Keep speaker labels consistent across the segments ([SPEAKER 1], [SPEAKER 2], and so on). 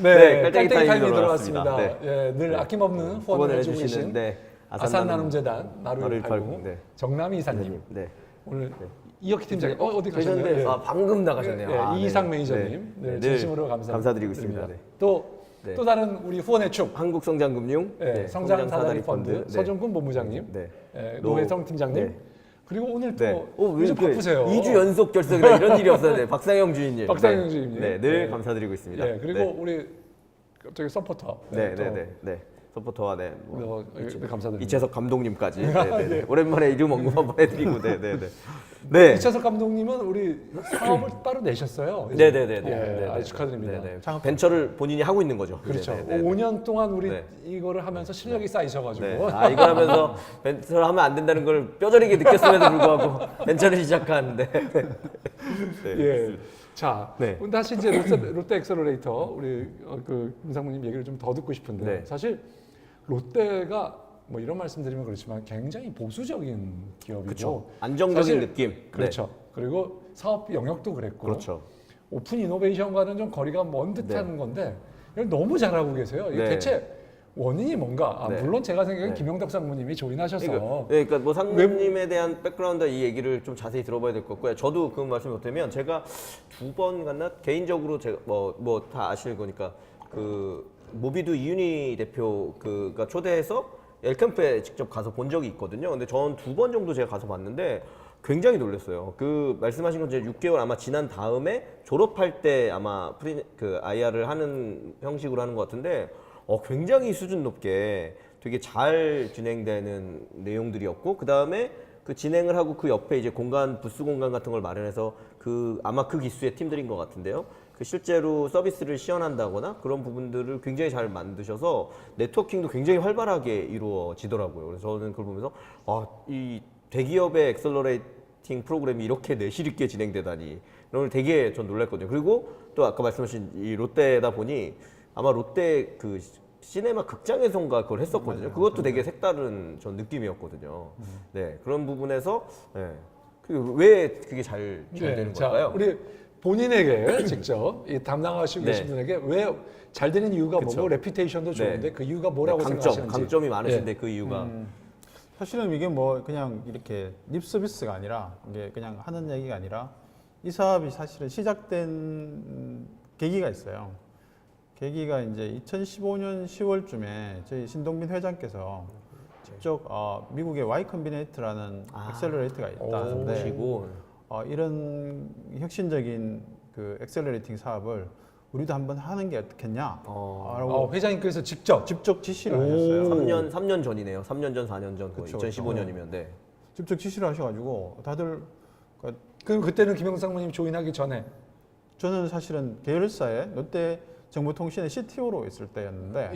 [SPEAKER 1] 네,
[SPEAKER 2] 깔때기 타임이
[SPEAKER 1] 들어왔습니다.
[SPEAKER 2] 들어왔습니다.
[SPEAKER 1] 예, 늘 아낌없는 후원을 해주고 계신 아산나눔재단 나를 팔고 정남희 이사님. 오늘 이혁희 팀장님 어디 가셨나요?
[SPEAKER 2] 아, 방금 나가셨네요.
[SPEAKER 1] 이희상 매니저님 늘 진심으로
[SPEAKER 2] 감사드리고 있습니다.
[SPEAKER 1] 또 다른 우리 후원의 축
[SPEAKER 2] 한국성장금융,
[SPEAKER 1] 성장 사다리 펀드 서정근 본부장님, 노혜성 팀장님. 그리고 오늘 또 요즘 바쁘세요.
[SPEAKER 2] 2주 연속 결석이라 이런 일이 없었는데 박상영 주인님.
[SPEAKER 1] 박상영 주인님.
[SPEAKER 2] 늘 감사드리고 있습니다.
[SPEAKER 1] 그리고 우리 갑자기 서포터.
[SPEAKER 2] 서포터와
[SPEAKER 1] 감사드립니다.
[SPEAKER 2] 이채석 감독님까지. 오랜만에 이름 언급 한번 해드리고.
[SPEAKER 1] 이채석 감독님은 우리 사업을 따로 내셨어요. 아주 축하드립니다.
[SPEAKER 2] 벤처를 본인이 하고 있는 거죠.
[SPEAKER 1] 그렇죠. 5년 동안 우리 이거를 하면서 실력이 쌓이셔가지고.
[SPEAKER 2] 이걸 하면서 벤처를 하면 안 된다는 걸 뼈저리게 느꼈음에도 불구하고 벤처를 시작하는데.
[SPEAKER 1] 자, 다시 이제 롯데 엑셀러레이터 우리 김상무님 얘기를 좀 더 듣고 싶은데 사실 롯데가 뭐 이런 말씀드리면 그렇지만 굉장히 보수적인 기업이고
[SPEAKER 2] 그쵸. 안정적인 느낌.
[SPEAKER 1] 그렇죠. 그리고 사업 영역도 그랬고
[SPEAKER 2] 그렇죠.
[SPEAKER 1] 오픈 이노베이션과는 좀 거리가 먼 듯한 건데 이걸 너무 잘하고 계세요. 이게 대체 원인이 뭔가? 물론 제가 생각엔 김영덕 상무님이 조인하셔서
[SPEAKER 2] 그러니까 뭐 상무님에 대한 백그라운드 이 얘기를 좀 자세히 들어봐야 될 것 같고요. 저도 그 말씀 못하면 제가 2번 갔나 개인적으로 제가 뭐 다 아실 거니까 그 모비두 이윤희 대표가 초대해서 엘캠프에 직접 가서 본 적이 있거든요. 근데 전 2번 정도 제가 가서 봤는데 굉장히 놀랐어요. 그 말씀하신 건 이제 6개월 아마 지난 다음에 졸업할 때 아마 그 IR을 하는 형식으로 하는 것 같은데 굉장히 수준 높게 되게 잘 진행되는 내용들이었고 그 다음에 그 진행을 하고 그 옆에 이제 부스 공간 같은 걸 마련해서 아마 그 기수의 팀들인 것 같은데요. 그 실제로 서비스를 시연한다거나 그런 부분들을 굉장히 잘 만드셔서 네트워킹도 굉장히 활발하게 이루어지더라고요. 그래서 저는 그걸 보면서 이 대기업의 엑셀러레이팅 프로그램이 이렇게 내실 있게 진행되다니 이런 걸 되게 전 놀랐거든요. 그리고 또 아까 말씀하신 이 롯데다 보니 아마 롯데 그 시네마 극장에선가 그걸 했었거든요. 그것도 되게 색다른 전 느낌이었거든요. 그런 부분에서 왜 그게 잘 되는 걸까요?
[SPEAKER 1] 우리 본인에게 직접 담당하시고 계신 분에게 왜 잘 되는 이유가 뭐고 레피테이션도 좋은데 그 이유가 뭐라고 생각하시는지.
[SPEAKER 2] 강점이 많으신데 그 이유가
[SPEAKER 3] 사실은 이게 뭐 그냥 이렇게 립 서비스가 아니라 이게 그냥 하는 얘기가 아니라 이 사업이 사실은 시작된 계기가 있어요. 계기가 이제 2015년 10월쯤에 저희 신동빈 회장께서 직접 미국의 Y 컴비네이트라는 엑셀러레이터가 있다는데 이런 혁신적인 그 엑셀러레이팅 사업을 우리도 한번 하는 게 어떻겠냐? 라고
[SPEAKER 1] 회장님께서 직접
[SPEAKER 3] 지시를 하셨어요.
[SPEAKER 2] 3년 전이네요. 3년 전, 4년 전, 2015년이면
[SPEAKER 3] 직접 지시를 하셔가지고 다들
[SPEAKER 1] 그럼 그때는 김영덕 상무님 조인하기 전에
[SPEAKER 3] 저는 사실은 계열사에 롯데 정보통신의 CTO로 있을 때였는데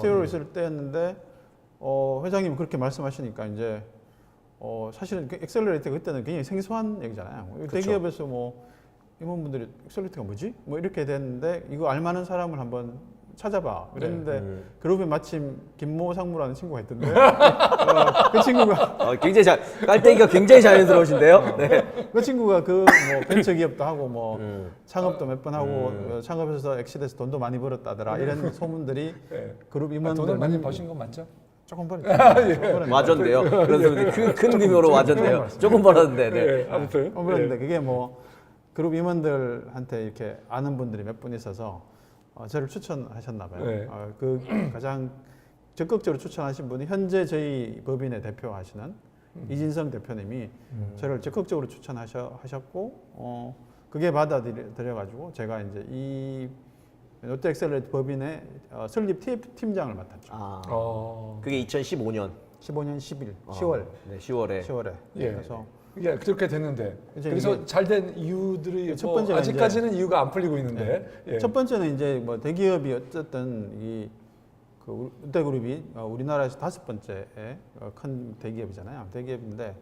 [SPEAKER 3] CTO로 있을 때였는데 회장님 그렇게 말씀하시니까 이제 사실은 그 엑셀러레이터 그때는 굉장히 생소한 얘기잖아요. 그쵸. 대기업에서 뭐 임원분들이 엑셀러레이터가 뭐지? 뭐 이렇게 됐는데 이거 알만한 사람을 한번 찾아봐. 그랬는데 그룹에 마침 김모 상무라는 친구가 있던데 그 친구가
[SPEAKER 2] 굉장히 깔때기가 굉장히 자연스러우신데요.
[SPEAKER 3] 그 친구가 그 뭐 벤처 기업도 하고 뭐 창업도 몇 번 하고 창업해서 엑시드에서 돈도 많이 벌었다더라 이런 소문들이 그룹 임원들
[SPEAKER 1] 돈을 많이 버신 건 맞죠?
[SPEAKER 3] 조금 벌었죠.
[SPEAKER 2] 와전데요. 그래서 큰 의미로 와전데요. 조금 벌었는데.
[SPEAKER 1] 아무튼
[SPEAKER 3] 그런데 그게 뭐 그룹 임원들한테 이렇게 아는 분들이 몇 분 있어서 저를 추천하셨나 봐요. 그 가장 적극적으로 추천하신 분이 현재 저희 법인의 대표하시는 이진성 대표님이 저를 적극적으로 추천하셨고 그게 받아들여가지고 제가 이제 이 롯데 엑셀러레이터 법인의 설립 팀장을 맡았죠.
[SPEAKER 2] 그게 2015년
[SPEAKER 3] 15년 10월 10월에 그래서
[SPEAKER 1] 그렇게 됐는데 그래서 잘 된 이유들이
[SPEAKER 3] 첫 번째가
[SPEAKER 1] 아직까지는 이유가 안 풀리고 있는데
[SPEAKER 3] 첫 번째는 이제 뭐 대기업이 어쨌든 그 롯데그룹이 우리나라에서 5번째 큰 대기업이잖아요. 대기업인데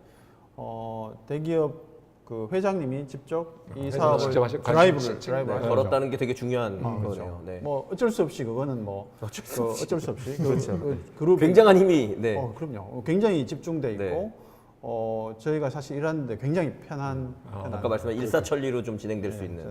[SPEAKER 3] 대기업 그 회장님이 직접 이 사업을 드라이브를
[SPEAKER 2] 걸었다는 게 되게 중요한
[SPEAKER 3] 그렇죠.
[SPEAKER 2] 거네요.
[SPEAKER 3] 뭐 어쩔 수 없이 그거는 뭐 어쩔 수 없이
[SPEAKER 2] 그렇죠.
[SPEAKER 3] 그룹이
[SPEAKER 2] 굉장한 힘이
[SPEAKER 3] 그럼요. 굉장히 집중돼 있고 저희가 사실 일하는데 굉장히 편한
[SPEAKER 2] 아까 말씀하신 일사천리로 좀 진행될 수 있는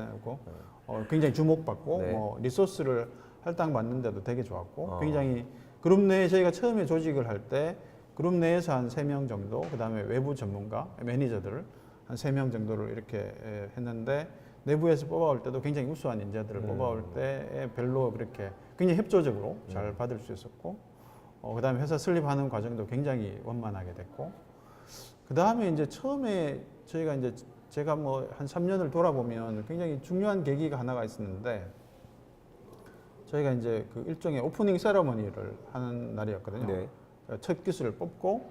[SPEAKER 3] 굉장히 주목받고 뭐 리소스를 할당받는데도 되게 좋았고 굉장히 그룹 내에 저희가 처음에 조직을 할 때 그룹 내에서 한 3명 정도 그다음에 외부 전문가 매니저들을 한 3명 정도를 이렇게 했는데 내부에서 뽑아올 때도 굉장히 우수한 인재들을 뽑아올 때 별로 그렇게 굉장히 협조적으로 잘 받을 수 있었고 그다음에 회사 설립하는 과정도 굉장히 원만하게 됐고 그다음에 이제 처음에 저희가 이제 제가 뭐 한 3년을 돌아보면 굉장히 중요한 계기가 하나가 있었는데 저희가 이제 그 일종의 오프닝 세러머니를 하는 날이었거든요.
[SPEAKER 2] 네.
[SPEAKER 3] 첫 기술을 뽑고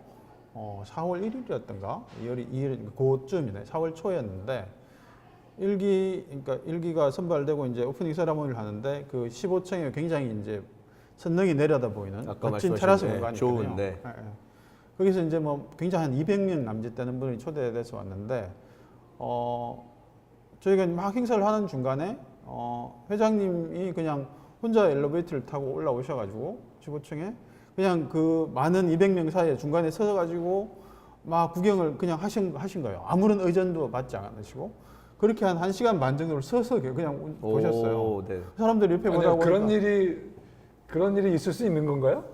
[SPEAKER 3] 4월 1일이었던가 2일 그쯤이네. 4월 초였는데 그러니까 1기가 선발되고 이제 오프닝 세러머니를 하는데 그 15층에 굉장히 이제 선릉이 내려다 보이는
[SPEAKER 2] 아까
[SPEAKER 3] 멋진
[SPEAKER 2] 말씀하신
[SPEAKER 3] 테라스
[SPEAKER 2] 네,
[SPEAKER 3] 공간이거든요.
[SPEAKER 2] 좋은데.
[SPEAKER 3] 예, 예. 거기서 이제 뭐 굉장히 한 200명 남짓 되는 분이 초대돼서 왔는데 저희가 막 행사를 하는 중간에 회장님이 그냥 혼자 엘리베이터를 타고 올라오셔가지고 15층에 그냥 그 많은 200명 사이에 중간에 서가지고 막 구경을 그냥 하신 거예요. 아무런 의전도 받지 않으시고 그렇게 한 1시간 반 정도를 서서 그냥 보셨어요.
[SPEAKER 2] 네.
[SPEAKER 3] 사람들이 옆에 보다 보니까
[SPEAKER 1] 그런 일이 있을 수 있는 건가요?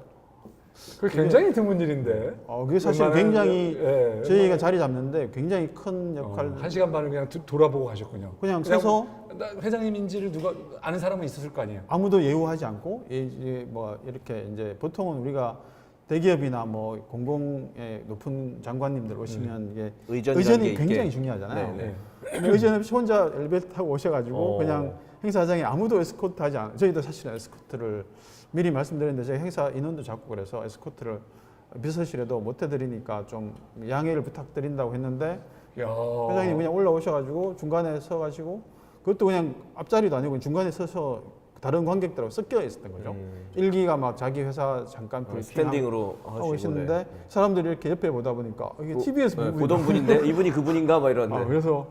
[SPEAKER 1] 그 굉장히 드문 일인데.
[SPEAKER 3] 그게 사실
[SPEAKER 1] 웬만한-
[SPEAKER 3] 굉장히
[SPEAKER 1] 예,
[SPEAKER 3] 저희가 자리 잡는데 굉장히 큰 역할.
[SPEAKER 1] 1시간 반을 그냥 돌아보고 가셨군요.
[SPEAKER 3] 그냥 서서
[SPEAKER 1] 나 회장님인지를 누가 아는 사람은 있었을 거 아니에요.
[SPEAKER 3] 아무도 예우하지 않고 뭐 이렇게 이제 보통은 우리가 대기업이나 뭐 공공의 높은 장관님들 오시면 이게
[SPEAKER 2] 의전이
[SPEAKER 3] 의전이
[SPEAKER 2] 있게.
[SPEAKER 3] 굉장히 중요하잖아요.
[SPEAKER 2] 네,
[SPEAKER 3] 근데 의전 없이 혼자 엘리베이터 타고 오셔가지고 그냥 행사장에 아무도 에스코트 하지 않아요. 저희도 사실은 에스코트를 미리 말씀드렸는데 저희 행사 인원도 작고 그래서 에스코트를 비서실에도 못 해드리니까 좀 양해를 부탁드린다고 했는데
[SPEAKER 1] 야.
[SPEAKER 3] 회장님 그냥 올라오셔가지고 중간에 서가지고 그것도 그냥 앞자리도 아니고 중간에 서서 다른 관객들하고 섞여 있었던 거죠. 일기가 막 자기 회사 잠깐 브리핑
[SPEAKER 2] 스탠딩으로
[SPEAKER 3] 하고
[SPEAKER 2] 하시고
[SPEAKER 3] 계시는데
[SPEAKER 2] 네.
[SPEAKER 3] 사람들이 이렇게 옆에 보다 보니까 이게 TV에서
[SPEAKER 2] 네, 보던 분인데 이분이 그분인가 막 이런. 네.
[SPEAKER 3] 그래서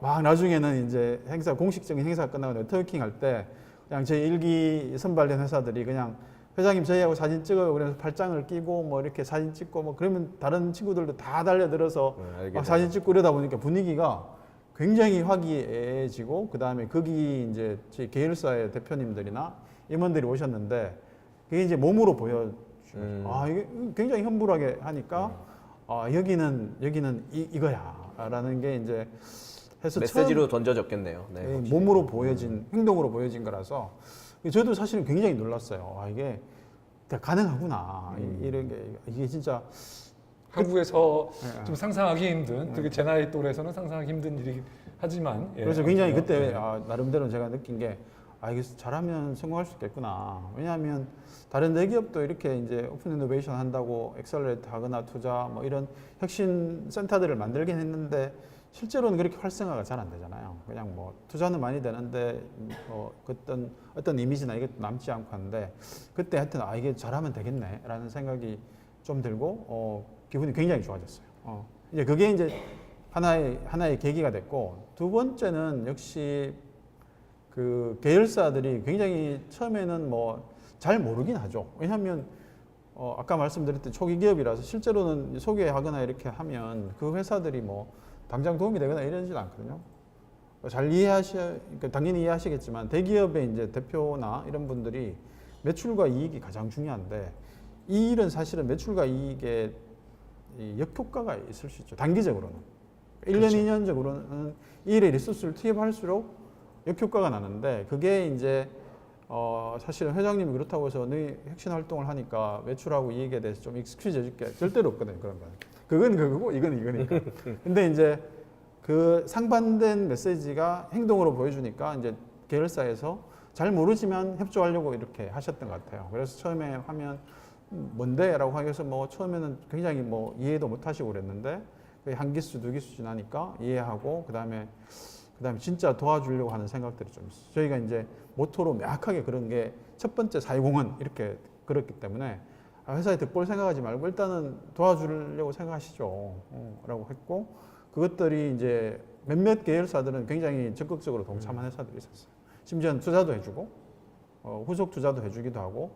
[SPEAKER 3] 막 나중에는 이제 행사 공식적인 행사 끝나고 네트워킹 할 때 그냥 저희 일기 선발된 회사들이 그냥 회장님 저희하고 사진 찍어요. 그래서 팔짱을 끼고 뭐 이렇게 사진 찍고 뭐 그러면 다른 친구들도 다 달려들어서
[SPEAKER 2] 알게
[SPEAKER 3] 막 사진 찍고 이러다 보니까 분위기가 굉장히 화기애애해지고 그 다음에 거기 이제 저희 계열사의 대표님들이나 임원들이 오셨는데 그게 이제 몸으로 보여주죠. 이게 굉장히 현불하게 하니까 여기는 이거야라는 게 이제 해서
[SPEAKER 2] 메시지로 던져졌겠네요. 네, 확실히.
[SPEAKER 3] 몸으로 보여진 행동으로 보여진 거라서 저도 사실은 굉장히 놀랐어요. 이게 가능하구나 이런 게 이게 진짜
[SPEAKER 1] 한국에서
[SPEAKER 3] 예.
[SPEAKER 1] 좀 상상하기 힘든, 특히 제 나이 또래에서는 상상하기 힘든 일이긴 하지만. 예,
[SPEAKER 3] 그래서 굉장히
[SPEAKER 1] 아무튼,
[SPEAKER 3] 그때
[SPEAKER 1] 예.
[SPEAKER 3] 나름대로 제가 느낀 게 이게 잘하면 성공할 수 있겠구나. 왜냐하면 다른 대기업도 이렇게 이제 오픈 이노베이션 한다고 엑셀러레이트 하거나 투자 뭐 이런 혁신 센터들을 만들긴 했는데 실제로는 그렇게 활성화가 잘 안 되잖아요. 그냥 뭐 투자는 많이 되는데 어떤 이미지나 이것도 남지 않고 하는데 그때 하여튼 이게 잘하면 되겠네라는 생각이 좀 들고 기분이 굉장히 좋아졌어요. 이제 그게 이제 하나의 계기가 됐고 두 번째는 역시 그 계열사들이 굉장히 처음에는 뭐 잘 모르긴 하죠. 왜냐하면 아까 말씀드렸듯이 초기 기업이라서 실제로는 소개하거나 이렇게 하면 그 회사들이 뭐 당장 도움이 되거나 이러진 않거든요. 잘 그러니까 당연히 이해하시겠지만 대기업의 이제 대표나 이런 분들이 매출과 이익이 가장 중요한데 이 일은 사실은 매출과 이익에 역효과가 있을 수 있죠. 단기적으로는. 1년,
[SPEAKER 1] 그렇죠.
[SPEAKER 3] 2년적으로는 이 일에 리소스를 투입할수록 역효과가 나는데 그게 이제 사실은 회장님이 그렇다고 해서 너희 혁신 활동을 하니까 매출하고 이익에 대해서 좀 익스큐즈 해줄게. 절대로 없거든요. 그런 건. 그건 그거고 이건 이거니까. 근데 이제 그 상반된 메시지가 행동으로 보여주니까 이제 계열사에서 잘 모르지만 협조하려고 이렇게 하셨던 것 같아요. 그래서 처음에 하면 뭔데? 라고 하면서 뭐 처음에는 굉장히 뭐 이해도 못 하시고 그랬는데 한 기수, 두 기수 지나니까 이해하고 그다음에 진짜 도와주려고 하는 생각들이 좀 있어요. 저희가 이제 모토로 명확하게 그런 게 첫 번째 사회공헌 이렇게 그렇기 때문에 회사에 득볼 생각하지 말고 일단은 도와주려고 생각하시죠. 라고 했고 그것들이 이제 몇몇 계열사들은 굉장히 적극적으로 동참한 회사들이 있었어요. 심지어는 투자도 해주고 후속 투자도 해주기도 하고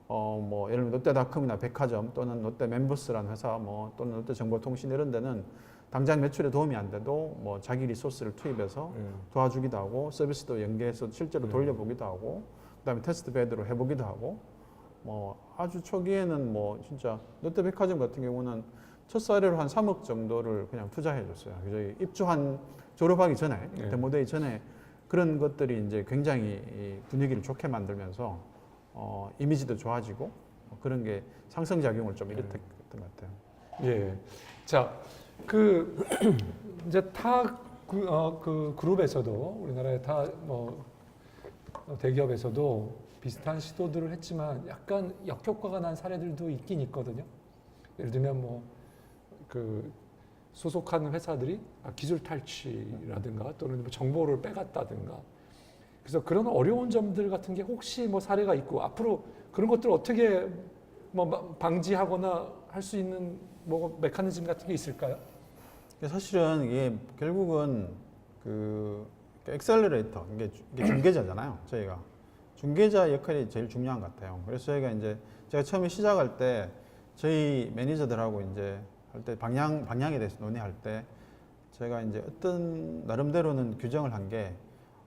[SPEAKER 3] 뭐 예를 들면 롯데닷컴이나 백화점 또는 롯데 멤버스라는 회사 뭐 또는 롯데정보통신 이런 데는 당장 매출에 도움이 안 돼도 뭐 자기 리소스를 투입해서 도와주기도 하고 서비스도 연계해서 실제로 돌려보기도 하고 그다음에 테스트 베드로 해보기도 하고 뭐 아주 초기에는 뭐 진짜 롯데백화점 같은 경우는 첫 사례로 한 3억 정도를 그냥 투자해줬어요. 저희 입주한 졸업하기 전에
[SPEAKER 1] 네.
[SPEAKER 3] 데모데이 전에 그런 것들이 이제 굉장히 이 분위기를 좋게 만들면서 이미지도 좋아지고 그런 게 상승 작용을 좀 일으켰던 것 같아요.
[SPEAKER 1] 예. 자, 그 이제 그 그룹에서도 우리나라의 뭐 대기업에서도 비슷한 시도들을 했지만 약간 역효과가 난 사례들도 있긴 있거든요. 예를 들면 뭐 그 소속하는 회사들이 기술 탈취라든가 또는 뭐 정보를 빼갔다든가 그래서 그런 어려운 점들 같은 게 혹시 뭐 사례가 있고 앞으로 그런 것들을 어떻게 뭐 방지하거나 할 수 있는 뭐 메커니즘 같은 게 있을까요?
[SPEAKER 3] 사실은 이게 결국은 그 엑셀러레이터 이게 중개자잖아요. 저희가 중개자 역할이 제일 중요한 것 같아요. 그래서 저희가 이제 제가 처음에 시작할 때 저희 매니저들하고 이제 할 때 방향에 대해서 논의할 때 제가 이제 어떤 나름대로는 규정을 한 게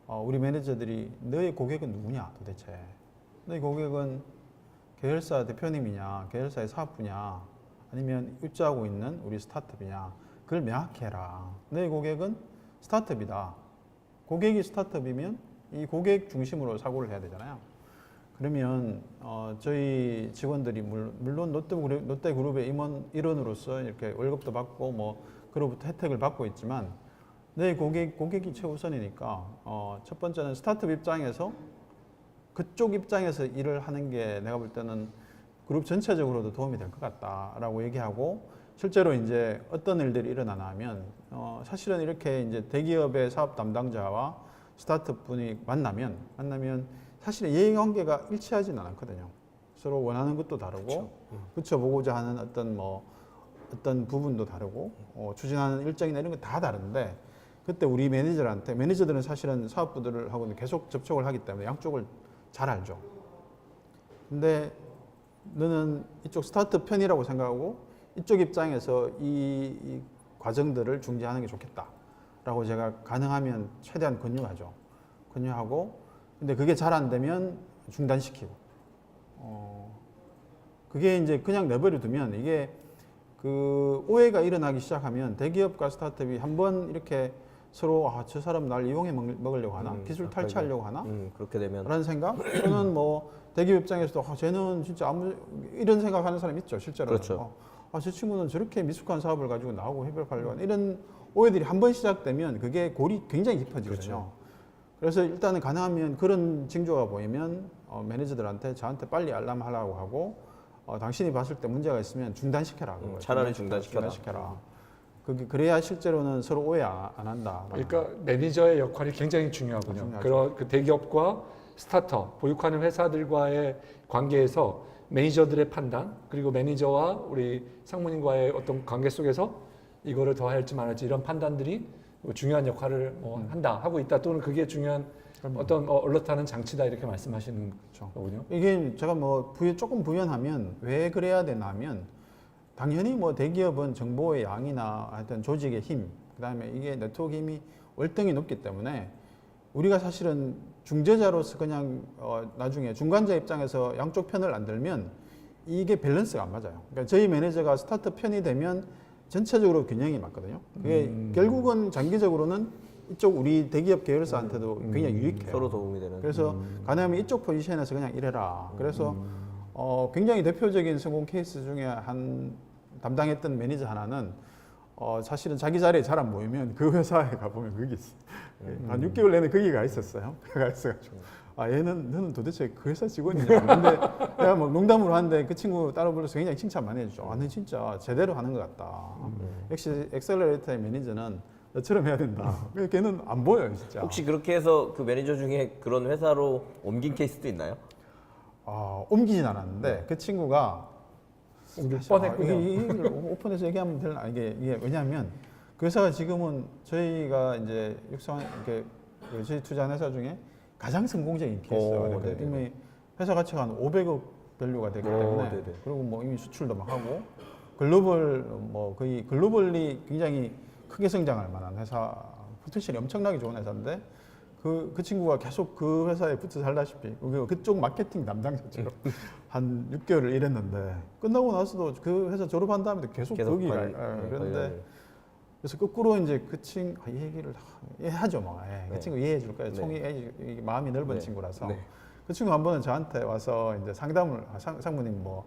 [SPEAKER 3] 우리 매니저들이 너의 고객은 누구냐 도대체 너의 고객은 계열사 대표님이냐 계열사의 사업부냐 아니면 입주하고 있는 우리 스타트업이냐 그걸 명확히 해라. 너의 고객은 스타트업이다. 고객이 스타트업이면 이 고객 중심으로 사고를 해야 되잖아요. 그러면 저희 직원들이 물론 롯데그룹의 일원으로서 이렇게 월급도 받고 뭐 그로부터 혜택을 받고 있지만 내 고객이 최우선이니까 첫 번째는 스타트업 입장에서 그쪽 입장에서 일을 하는 게 내가 볼 때는 그룹 전체적으로도 도움이 될 것 같다라고 얘기하고 실제로 이제 어떤 일들이 일어나나 하면 사실은 이렇게 이제 대기업의 사업 담당자와 스타트업 분이 만나면 사실은 이해관계가 일치하지는 않거든요. 서로 원하는 것도 다르고 붙여보고자 하는 어떤 부분도 다르고 추진하는 일정이나 이런 거 다 다른데 그때 우리 매니저들은 사실은 사업부들하고는 계속 접촉을 하기 때문에 양쪽을 잘 알죠. 근데 너는 이쪽 스타트업 편이라고 생각하고 이쪽 입장에서 이 과정들을 중재하는 게 좋겠다라고 제가 가능하면 최대한 권유하고 근데 그게 잘 안 되면 중단시키고 그게 이제 그냥 내버려 두면 이게 그 오해가 일어나기 시작하면 대기업과 스타트업이 한번 이렇게 서로 저 사람 날 이용해 먹으려고 하나 기술 탈취하려고 하나
[SPEAKER 2] 그렇게 되면
[SPEAKER 3] 라는 생각 또는 뭐 대기업 입장에서도 쟤는 진짜 이런 생각하는 사람 있죠 실제로.
[SPEAKER 2] 그렇죠.
[SPEAKER 3] 저 친구는 저렇게 미숙한 사업을 가지고 나하고 협업하려고 하는 이런 오해들이 한번 시작되면 그게 골이 굉장히 깊어지거든요.
[SPEAKER 2] 그렇죠.
[SPEAKER 3] 그래서 일단은 가능하면 그런 징조가 보이면 매니저들한테 저한테 빨리 알람하라고 하고 당신이 봤을 때 문제가 있으면 중단시켜라.
[SPEAKER 2] 차라리 중단시켜라.
[SPEAKER 3] 그래야 실제로는 서로 오해 안 한다.
[SPEAKER 1] 그러니까 매니저의 역할이 굉장히 중요하군요. 그런 그 대기업과 스타트업, 보육하는 회사들과의 관계에서 매니저들의 판단 그리고 매니저와 우리 상무님과의 어떤 관계 속에서 이거를 더 할지 말할지 이런 판단들이 중요한 역할을 한다 하고 있다 또는 그게 중요한 어떤 얼럿하는 장치다 이렇게 말씀하시는 거군요.
[SPEAKER 3] 이게 제가 조금 부연하면 왜 그래야 되나 하면 당연히 대기업은 정보의 양이나 하여튼 조직의 힘 그다음에 이게 네트워크 힘이 월등히 높기 때문에 우리가 사실은 중재자로서 그냥 나중에 중간자 입장에서 양쪽 편을 안 들면 이게 밸런스가 안 맞아요. 그러니까 저희 매니저가 스타트업 편이 되면 전체적으로 균형이 맞거든요. 그게 결국은 장기적으로는 이쪽 우리 대기업 계열사한테도 굉장히 유익해요.
[SPEAKER 2] 서로 도움이 되는.
[SPEAKER 3] 그래서 가능하면 이쪽 포지션에서 그냥 일해라. 그래서 굉장히 대표적인 성공 케이스 중에 한 담당했던 매니저 하나는 사실은 자기 자리에 잘 안 보이면 그 회사에 가보면 거기 있어. 한 6개월 내내 거기 가 있었어요. 가 있어가지고 너는 도대체 그 회사 직원이냐? 근데 내가 농담으로 하는데 그 친구 따로 불러서 굉장히 칭찬 많이 해주죠. 너 진짜 제대로 하는 것 같다. 역시 엑셀러레이터의 매니저는 너처럼 해야 된다. 걔는 안 보여요, 진짜.
[SPEAKER 2] 혹시 그렇게 해서 그 매니저 중에 그런 회사로 옮긴 케이스도 있나요?
[SPEAKER 3] 옮기진 않았는데 그 친구가
[SPEAKER 1] 옮길 뻔했군요.
[SPEAKER 3] 이걸 오픈해서 얘기하면 되나? 이게 왜냐하면 그 회사가 지금은 저희가 이제 저희 투자한 회사 중에 가장 성공적인 케이스가 됐거든요. 이미 회사 가치가 한 500억 밸류가 됐기 때문에 그리고 이미 수출도 막 하고 거의 글로벌리 굉장히 크게 성장할 만한 회사, 포텐셜이 엄청나게 좋은 회사인데 그 친구가 계속 그 회사에 붙어 살다시피 그쪽 마케팅 담당자처럼 한 6개월을 일했는데 끝나고 나서도 그 회사 졸업한 다음에도 계속 거기가 그런데 그래서 거꾸로 이제 그 친구 이 얘기를 이해하죠, 뭐. 그 친구 이해해 줄 거예요. 총이 마음이 넓은 친구라서 그 친구 한 번은 저한테 와서 이제 상담을 상무님 뭐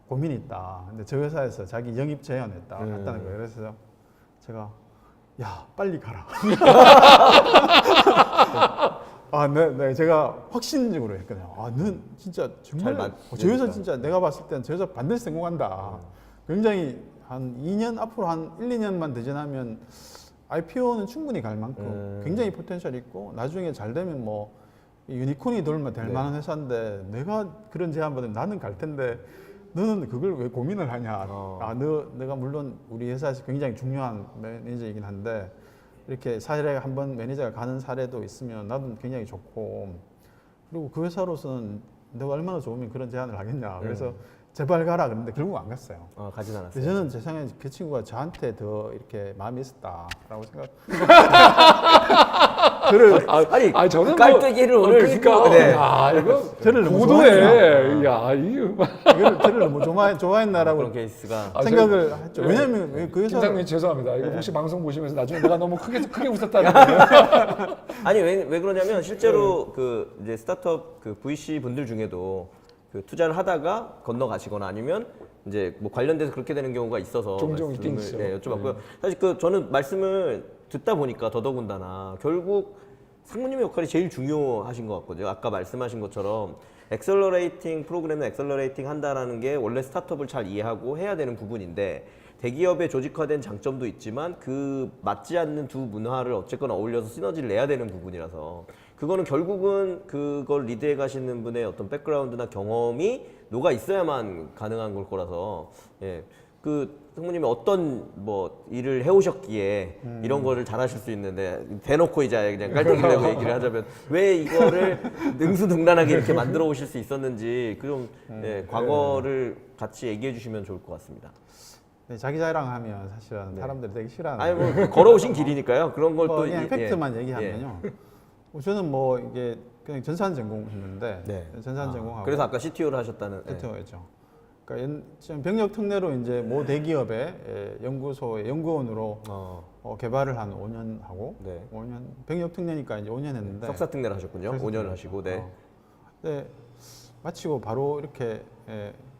[SPEAKER 3] 고민이 있다. 근데 저 회사에서 자기 영입 제안했다 했다는 거예요. 그래서 제가 야 빨리 가라. 네, 제가 확신적으로 했거든요. 넌 진짜 정말 저 회사 진짜 내가 봤을 때는 저 회사 반드시 성공한다. 굉장히 한 2년 앞으로 한 1, 2년만 더 지나면 IPO는 충분히 갈 만큼 굉장히 포텐셜이 있고 나중에 잘 되면 뭐 유니콘이 될 만한 회사인데 내가 그런 제안 받으면 나는 갈 텐데 너는 그걸 왜 고민을 하냐. 내가 물론 우리 회사에서 굉장히 중요한 매니저이긴 한데 이렇게 사례 한번 매니저가 가는 사례도 있으면 나도 굉장히 좋고 그리고 그 회사로서는 내가 얼마나 좋으면 그런 제안을 하겠냐. 그래서 제발 가라 그랬는데 결국 안 갔어요.
[SPEAKER 2] 가진 않았어요.
[SPEAKER 3] 저는 제 생각에 그 친구가 저한테 더 이렇게 마음이 있었다라고 생각.
[SPEAKER 2] 아니
[SPEAKER 1] 저는
[SPEAKER 2] 깔때기를 오늘
[SPEAKER 1] 그러니까
[SPEAKER 2] 네.
[SPEAKER 1] 이거
[SPEAKER 3] 저를 너무
[SPEAKER 1] 보도해. 야 이거
[SPEAKER 3] 이걸 저를 너무 좋아했나라고
[SPEAKER 2] 그런 케이스가
[SPEAKER 3] 생각을 했죠. 왜냐하면 그 회사
[SPEAKER 1] 김상민 죄송합니다. 이거 혹시 방송 보시면서 나중에 내가 너무 크게 웃었다는 거예요.
[SPEAKER 2] 아니 왜 그러냐면 실제로 그 이제 스타트업 그 VC 분들 중에도 그 투자를 하다가 건너가시거나 아니면 이제 뭐 관련돼서 그렇게 되는 경우가 있어서
[SPEAKER 1] 종종 있긴 있죠.
[SPEAKER 2] 여쭤봤고요. 사실 그 저는 말씀을 듣다 보니까 더더군다나 결국 상무님의 역할이 제일 중요하신 것 같거든요. 아까 말씀하신 것처럼 엑셀러레이팅 프로그램을 엑셀러레이팅 한다라는 게 원래 스타트업을 잘 이해하고 해야 되는 부분인데 대기업의 조직화된 장점도 있지만 그 맞지 않는 두 문화를 어쨌거나 어울려서 시너지를 내야 되는 부분이라서 그거는 결국은 그걸 리드해 가시는 분의 어떤 백그라운드나 경험이 녹아 있어야만 가능한 걸 거라서 그 상무님이 어떤 뭐 일을 해오셨기에 이런 거를 잘하실 수 있는데 대놓고 이제 그냥 깔때기 내고 얘기를 하자면 왜 이거를 능수능란하게 이렇게 만들어 오실 수 있었는지 그 과거를 같이 얘기해 주시면 좋을 것 같습니다.
[SPEAKER 3] 네, 자기 자랑하면 사실은 사람들이 되게 싫어하는.
[SPEAKER 2] 아니 뭐 걸어오신 길이니까요. 그런 걸 또
[SPEAKER 3] 그냥 팩트만 얘기하면요. 저는 뭐 이게 그냥 전산 전공했는데 전산 전공하고
[SPEAKER 2] 그래서 아까 CTO를 하셨다는
[SPEAKER 3] CTO였죠. 그러니까 지금 병력 특례로 이제 모 대기업의 연구소의 연구원으로 개발을 한 5년 하고 5년 병력 특례니까 이제 5년 했는데
[SPEAKER 2] 석사 특례를 하셨군요. 5년을 하시고
[SPEAKER 3] 네. 마치고 바로 이렇게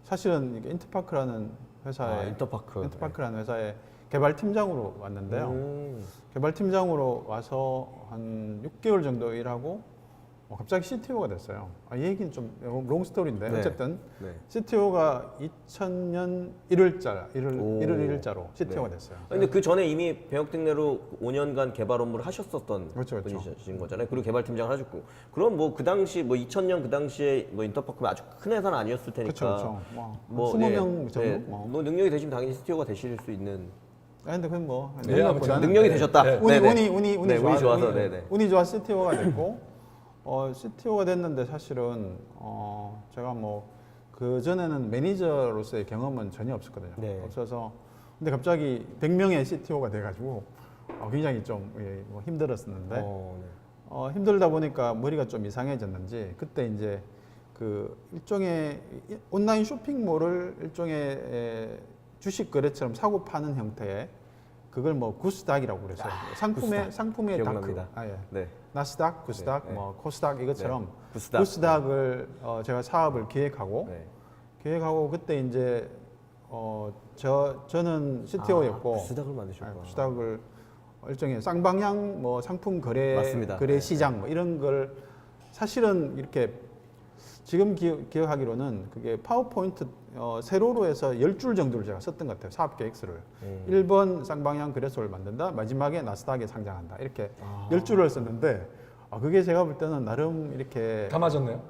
[SPEAKER 3] 사실은 이게 인터파크라는 회사에 인터파크라는 회사에 개발팀장으로 왔는데요. 개발팀장으로 와서 한 6개월 정도 일하고 갑자기 CTO가 됐어요. 이 얘기는 좀 롱스토리인데 어쨌든 CTO가 2000년 1월자로 CTO가 됐어요.
[SPEAKER 2] 근데 그 전에 이미 병역특례로 5년간 개발 업무를 하셨었던 분이신 거잖아요. 그리고 개발팀장을 하셨고 그럼 뭐 그 당시 뭐 2000년 그 당시에 뭐 인터파크면 아주 큰 회사는 아니었을 테니까
[SPEAKER 3] 그렇죠. 뭐 20명 정도.
[SPEAKER 2] 뭐 능력이 되시면 당연히 CTO가 되실 수 있는.
[SPEAKER 3] 근데 그건 뭐
[SPEAKER 2] 능력이 되셨다.
[SPEAKER 3] 운이
[SPEAKER 2] 좋아서
[SPEAKER 3] 운이 좋아서 CTO가 됐고. CTO가 됐는데 사실은 제가 뭐 그 전에는 매니저로서의 경험은 전혀 없었거든요. 없어서 근데 갑자기 100명의 CTO가 돼가지고 굉장히 좀 힘들었었는데 힘들다 보니까 머리가 좀 이상해졌는지 그때 이제 그 일종의 온라인 쇼핑몰을 일종의 주식 거래처럼 사고 파는 형태의 그걸 뭐 구스닥이라고 그랬어요. 상품의 다크. 나스닥, 구스닥, 뭐 코스닥 이것처럼 구스닥을 제가 사업을 기획하고 그때 이제 저는 CTO였고
[SPEAKER 2] 구스닥을 만드셨구나.
[SPEAKER 3] 구스닥을 일종의 쌍방향 뭐 상품 거래 시장 뭐 이런 걸 사실은 이렇게 지금 기억하기로는 그게 파워포인트 세로로 해서 10줄 정도를 제가 썼던 것 같아요. 사업 계획서를. 1번 쌍방향 거래소를 만든다. 마지막에 나스닥에 상장한다. 이렇게 10줄을 썼는데 그게 제가 볼 때는 나름 이렇게
[SPEAKER 1] 다 맞았네요.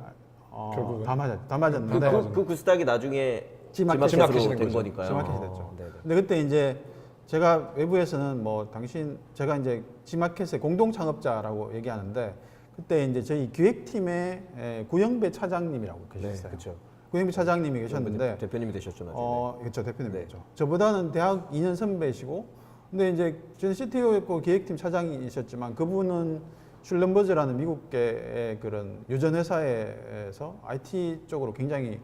[SPEAKER 1] 결국은
[SPEAKER 3] 다 맞았는데
[SPEAKER 2] 그 구스닥이 나중에 지마켓으로 된 거니까요.
[SPEAKER 3] 지마켓이 됐죠. 근데 그때 이제 제가 외부에서는 뭐 제가 이제 지마켓의 공동 창업자라고 얘기하는데 그때 이제 저희 기획팀의 구영배 차장님이라고 계셨어요. 구영배 차장님이 계셨는데
[SPEAKER 2] 대표님이 되셨죠, 나중에.
[SPEAKER 3] 그렇죠, 대표님이죠. 저보다는 대학 2년 선배시고, 근데 이제 저는 CTO였고 기획팀 차장이셨지만 그분은 슐렌버즈라는 미국계의 그런 유전 회사에서 IT 쪽으로 굉장히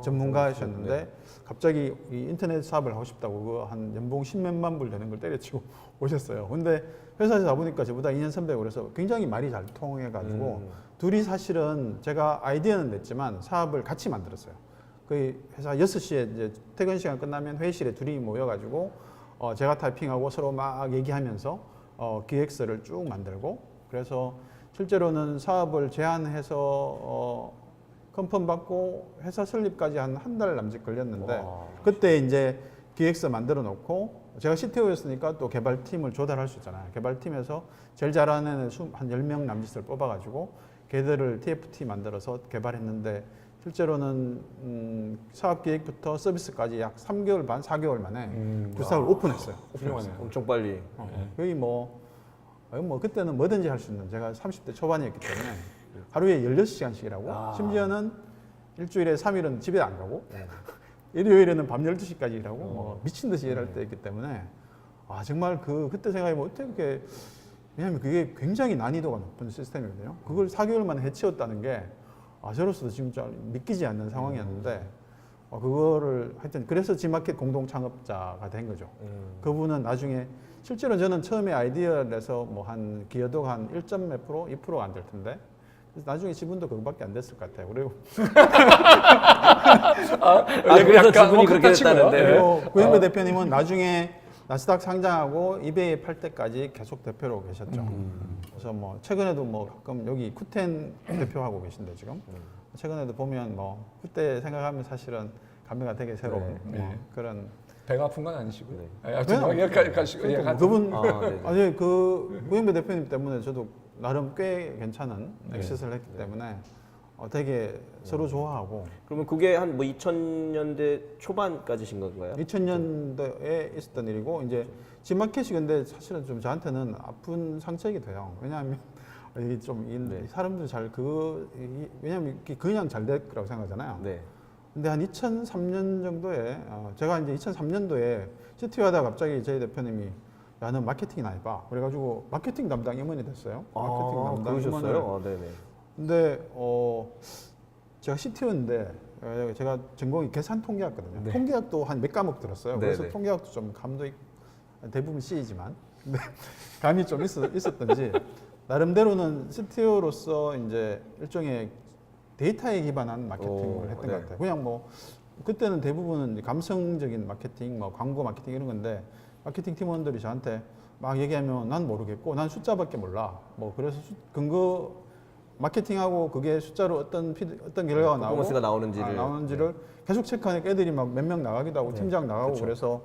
[SPEAKER 3] 전문가이셨는데 갑자기 이 인터넷 사업을 하고 싶다고 그거 한 연봉 10몇만 불 되는 걸 때려치고 오셨어요. 근데 회사에서 가보니까 저보다 2년 선배고 그래서 굉장히 말이 잘 통해가지고 둘이 사실은 제가 아이디어는 냈지만 사업을 같이 만들었어요. 그 회사 6시에 이제 퇴근 시간 끝나면 회의실에 둘이 모여가지고 제가 타이핑하고 서로 막 얘기하면서 기획서를 쭉 만들고 그래서 실제로는 사업을 제안해서 컨펌 받고 회사 설립까지 한 달 남짓 걸렸는데
[SPEAKER 2] 와.
[SPEAKER 3] 그때 이제 기획서 만들어 놓고 제가 CTO였으니까 또 개발팀을 조달할 수 있잖아요. 개발팀에서 제일 잘하는 한 10명 남짓을 뽑아가지고 걔들을 TFT 만들어서 개발했는데 실제로는 사업 기획부터 서비스까지 약 3개월 반, 4개월 만에 그 사업을 오픈했어요.
[SPEAKER 1] 훌륭하네요.
[SPEAKER 2] 엄청 빨리.
[SPEAKER 3] 거의 뭐 그때는 뭐든지 할 수 있는 제가 30대 초반이었기 때문에 하루에 16시간씩 일하고 심지어는 일주일에 3일은 집에 안 가고 일요일에는 밤 12시까지 일하고 뭐 미친 듯이 일할 때였기 때문에 정말 그때 생각해보면 어떻게 왜냐하면 그게 굉장히 난이도가 높은 시스템이거든요. 그걸 4개월 만에 해치웠다는 게 저로서도 지금 좀 믿기지 않는 상황이었는데 그거를 하여튼 그래서 지마켓 공동 창업자가 된 거죠. 그분은 나중에 실제로 저는 처음에 아이디어를 내서 뭐 한 기여도가 한 1점 몇 프로, 2%가 안 될 텐데 그래서 나중에 지분도 그거밖에 안 됐을 것 같아요. 그리고
[SPEAKER 2] 그래서 지분이 그렇게 됐다는데.
[SPEAKER 3] 그리고 구현배 대표님은 나중에 나스닥 상장하고 이베이에 팔 때까지 계속 대표로 계셨죠. 그래서 뭐 최근에도 뭐 가끔 여기 쿠텐 대표하고 계신데 지금 최근에도 보면 뭐 그때 생각하면 사실은 감회가 되게 새로운 그런
[SPEAKER 1] 배가 아픈 건 아니시고요.
[SPEAKER 3] 네.
[SPEAKER 1] 하여튼 여기까지
[SPEAKER 3] 그분
[SPEAKER 2] 네네.
[SPEAKER 3] 아니 그 구현배 대표님 때문에 저도 나름 꽤 괜찮은 엑시스를 했기 때문에 되게 서로 좋아하고
[SPEAKER 2] 그러면 그게 한 뭐 2000년대 초반까지신 건가요?
[SPEAKER 3] 2000년도에 있었던 일이고 이제 지마켓이 근데 사실은 좀 저한테는 아픈 상처이기도 해요. 왜냐하면 이게 좀 사람들 왜냐하면 이게 그냥 잘 될 거라고 생각하잖아요.
[SPEAKER 2] 네.
[SPEAKER 3] 근데 한 2003년 정도에 제가 이제 2003년도에 CTO 하다가 갑자기 저희 대표님이 야, 너 마케팅이나 해봐. 그래가지고 마케팅 담당 임원이 됐어요. 마케팅 담당 임원을.
[SPEAKER 2] 그러셨어요? 네네.
[SPEAKER 3] 근데 제가 CTO인데 제가 전공이 계산 통계학거든요.
[SPEAKER 2] 네.
[SPEAKER 3] 통계학도 한 몇 과목 들었어요. 그래서
[SPEAKER 2] 네네.
[SPEAKER 3] 통계학도 좀 감도 대부분 C이지만 근데 감이 좀 있었던지 나름대로는 CTO로서 이제 일종의 데이터에 기반한 마케팅을 했던 것 같아요. 그냥 뭐 그때는 대부분은 감성적인 마케팅, 뭐 광고 마케팅 이런 건데 마케팅 팀원들이 저한테 막 얘기하면 난 모르겠고 난 숫자밖에 몰라. 뭐 그래서 근거 마케팅하고 그게 숫자로 어떤 결과가
[SPEAKER 2] 퍼포먼스가 나오는지를
[SPEAKER 3] 계속 체크하니까 애들이 막 몇 명 나가기도 하고 팀장 나가고
[SPEAKER 2] 그쵸.
[SPEAKER 3] 그래서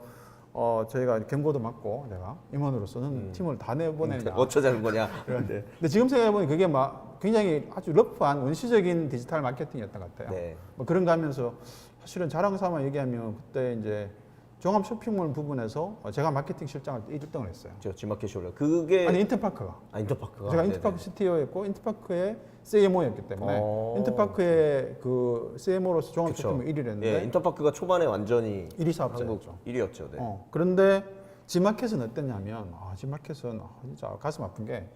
[SPEAKER 3] 저희가 경고도 맞고 내가 임원으로서는 팀을 다 내보내냐.
[SPEAKER 2] 어쩌자는 거냐. 네.
[SPEAKER 3] 근데 지금 생각해보니 그게 막 굉장히 아주 러프한 원시적인 디지털 마케팅이었던 것 같아요.
[SPEAKER 2] 네.
[SPEAKER 3] 뭐 그런 거 하면서 사실은 자랑 삼아 얘기하면 그때 이제 종합 쇼핑몰 부분에서 제가 마케팅 실장을 1등을 했어요.
[SPEAKER 2] 저 지마켓이 올라. 그게
[SPEAKER 3] 아니 인터파크가.
[SPEAKER 2] 인터파크가.
[SPEAKER 3] 제가
[SPEAKER 2] 네네.
[SPEAKER 3] 인터파크 CTO였고 인터파크의 CMO였기 때문에 인터파크의 그 CMO로서 종합
[SPEAKER 2] 그쵸.
[SPEAKER 3] 쇼핑몰 1위를 했는데
[SPEAKER 2] 예, 인터파크가 초반에 완전히
[SPEAKER 3] 1위
[SPEAKER 2] 한국
[SPEAKER 3] 사업자였죠.
[SPEAKER 2] 1위였죠. 네.
[SPEAKER 3] 그런데 지마켓은 어땠냐면 지마켓은 진짜 가슴 아픈 게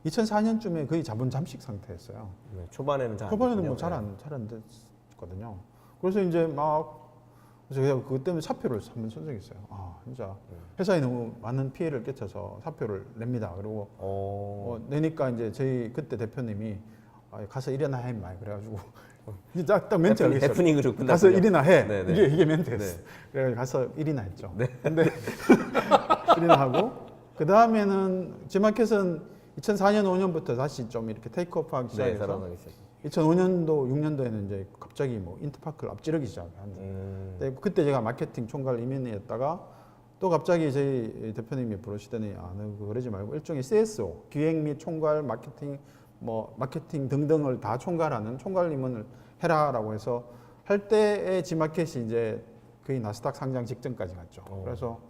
[SPEAKER 3] 2004년쯤에 거의 자본 잠식 상태였어요.
[SPEAKER 2] 네, 초반에는 잘.
[SPEAKER 3] 초반에는 뭐 잘 안 됐거든요. 그래서 이제 그래서 제가 그것 때문에 사표를 한번 쓴 적이 있어요. 진짜 회사에 너무 많은 피해를 끼쳐서 사표를 냅니다. 그리고 내니까 이제 저희 그때 대표님이 가서 일이나 해 임마 그래가지고 이제 딱 멘트가 있어요.
[SPEAKER 2] 해프닝으로 끝났군요.
[SPEAKER 3] 가서 일이나 해.
[SPEAKER 2] 네네.
[SPEAKER 3] 이게 멘트였어. 그래서 가서 일이나 했죠.
[SPEAKER 2] 네.
[SPEAKER 3] 근데 일이나 하고 그 다음에는 지마켓은 2004년 5년부터 다시 좀 이렇게 테이크오프하기
[SPEAKER 2] 네,
[SPEAKER 3] 시작해서
[SPEAKER 2] 살아나기 시작.
[SPEAKER 3] 2005년도 6년도에는 이제 갑자기 뭐 인터파크를 앞지르기 시작합니다. 그때 제가 마케팅 총괄 임원이었다가 또 갑자기 저희 대표님이 부르시더니 너 그러지 말고 일종의 CSO 기획 및 총괄 마케팅 마케팅 등등을 다 총괄하는 총괄 임원을 해라라고 해서 할 때의 지마켓이 이제 거의 나스닥 상장 직전까지 갔죠. 그래서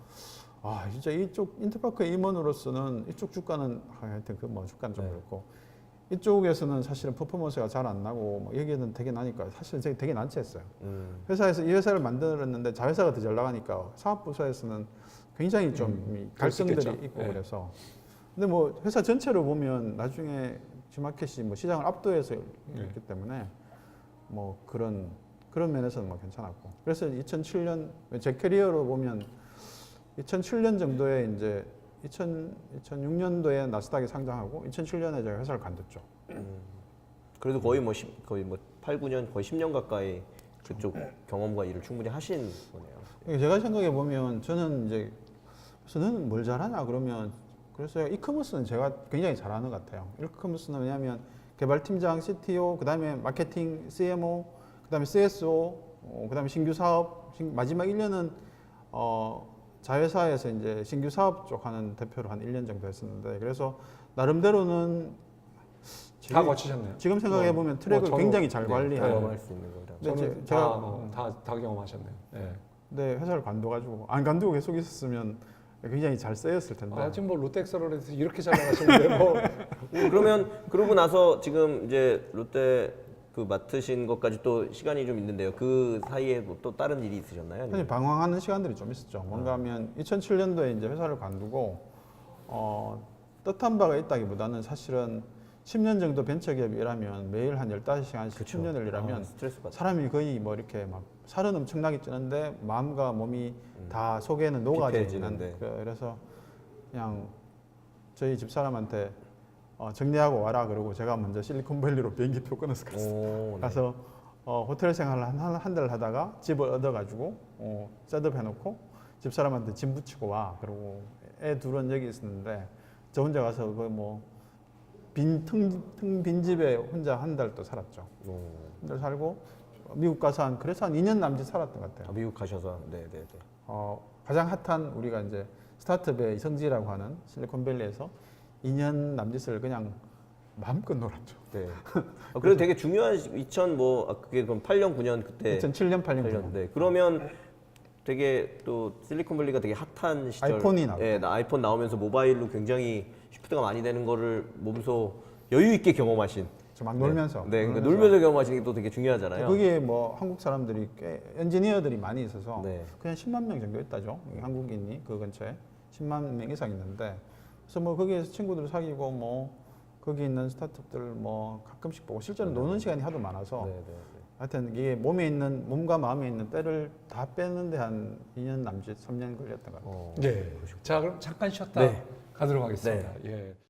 [SPEAKER 3] 진짜 이쪽 인터파크 임원으로서는 이쪽 주가는 하여튼 주가는 좀 그렇고 이쪽에서는 사실은 퍼포먼스가 잘 안 나고 얘기는 되게 나니까 사실 제가 되게 난처했어요. 회사에서 이 회사를 만들었는데 자회사가 더 잘 나가니까 사업부서에서는 굉장히 좀 갈등들이
[SPEAKER 1] 있겠죠.
[SPEAKER 3] 있고
[SPEAKER 1] 네.
[SPEAKER 3] 그래서 근데 뭐 회사 전체로 보면 나중에 G마켓이 뭐 시장을 압도해서 있기 때문에 뭐 그런 면에서는 뭐 괜찮았고. 그래서 2007년 제 캐리어로 보면 2007년 정도에 이제 2006년도에 나스닥에 상장하고 2007년에 제가 회사를 관뒀죠.
[SPEAKER 2] 그래도 거의 뭐 8, 9년 거의 10년 가까이 그쪽 경험과 일을 충분히 하신 거네요.
[SPEAKER 3] 제가 생각해 보면 저는 이제 너는 뭘 잘하냐 그러면 그래서 이커머스는 제가 굉장히 잘하는 것 같아요. 이커머스는 왜냐하면 개발팀장, CTO, 그다음에 마케팅, CMO, 그다음에 CSO, 그다음에 신규 사업, 마지막 1년은 자회사에서 이제 신규 사업 쪽 하는 대표로 한 1년 정도 했었는데 그래서 나름대로는
[SPEAKER 1] 다 거치셨네요.
[SPEAKER 3] 지금 생각해 보면 트랙을
[SPEAKER 1] 저도,
[SPEAKER 3] 굉장히 잘
[SPEAKER 2] 네,
[SPEAKER 3] 관리하고
[SPEAKER 2] 경험할 수 있는 거라.
[SPEAKER 3] 근데
[SPEAKER 1] 저는
[SPEAKER 3] 제가
[SPEAKER 1] 다 경험하셨네요. 네.
[SPEAKER 3] 근데 회사를 관둬가지고 안 관두고 계속 있었으면 굉장히 잘 쓰였을 텐데.
[SPEAKER 1] 지금 뭐 롯데엑스로에서 이렇게 잘 나가시는데 뭐
[SPEAKER 2] 그러면 그러고 나서 지금 이제 롯데 그 맡으신 것까지 또 시간이 좀 있는데요. 그 사이에 뭐 또 다른 일이 있으셨나요?
[SPEAKER 3] 사실 방황하는 시간들이 좀 있었죠. 뭔가 하면 2007년도에 이제 회사를 관두고 뜻한 바가 있다기보다는 사실은 10년 정도 벤처기업에 일하면 매일 한 15시간씩
[SPEAKER 2] 그쵸.
[SPEAKER 3] 10년을 일하면
[SPEAKER 2] 스트레스 받.
[SPEAKER 3] 사람이 거의 뭐 이렇게 막 살은 엄청나게 찌는데 마음과 몸이 다 속에는 녹아지는
[SPEAKER 2] 피폐해지는데.
[SPEAKER 3] 그래서 그냥 저희 집사람한테 정리하고 와라 그러고 제가 먼저 실리콘밸리로 비행기표 끊어서 갔어요.
[SPEAKER 2] 오, 네.
[SPEAKER 3] 가서 호텔 생활을 한 달을 하다가 집을 얻어가지고 셋업 해놓고 집사람한테 짐 붙이고 와 그러고 애 둘은 여기 있었는데 저 혼자 가서 빈 집에 혼자 한 달 또 살았죠. 한 달 살고 미국 가서 그래서 한 2년 남짓 살았던 것 같아요.
[SPEAKER 2] 미국 가셔서 네.
[SPEAKER 3] 가장 핫한 우리가 이제 스타트업의 이성지라고 하는 실리콘밸리에서 2년 남짓을 그냥 마음껏 놀았죠.
[SPEAKER 2] 네. 그래도 되게 중요한 그게 그럼 8년 9년 그때
[SPEAKER 3] 2007년 8년
[SPEAKER 2] 네. 그러면 되게 또 실리콘밸리가 되게 핫한 시절.
[SPEAKER 3] 아이폰이 나오고.
[SPEAKER 2] 네, 아이폰 나오면서 모바일로 굉장히 쉬프트가 많이 되는 거를 몸소 여유 있게 경험하신.
[SPEAKER 3] 막 놀면서.
[SPEAKER 2] 네, 그러니까 놀면서 경험하시는 게 또 되게 중요하잖아요.
[SPEAKER 3] 그게 뭐 한국 사람들이 꽤 엔지니어들이 많이 있어서
[SPEAKER 2] 네.
[SPEAKER 3] 그냥 10만 명 정도 있다죠. 한국인이 그 근처에 10만 명 이상 있는데 그래서 뭐 거기에서 친구들 사귀고 뭐 거기 있는 스타트업들 뭐 가끔씩 보고 실제로 노는 시간이 하도 많아서
[SPEAKER 2] 네.
[SPEAKER 3] 하여튼 이게 몸과 마음에 있는 때를 다 빼는데 한 2년 남짓 3년 걸렸던 것 같아요.
[SPEAKER 1] 네. 자 그럼 잠깐 쉬었다
[SPEAKER 2] 네.
[SPEAKER 1] 가도록 하겠습니다. 예.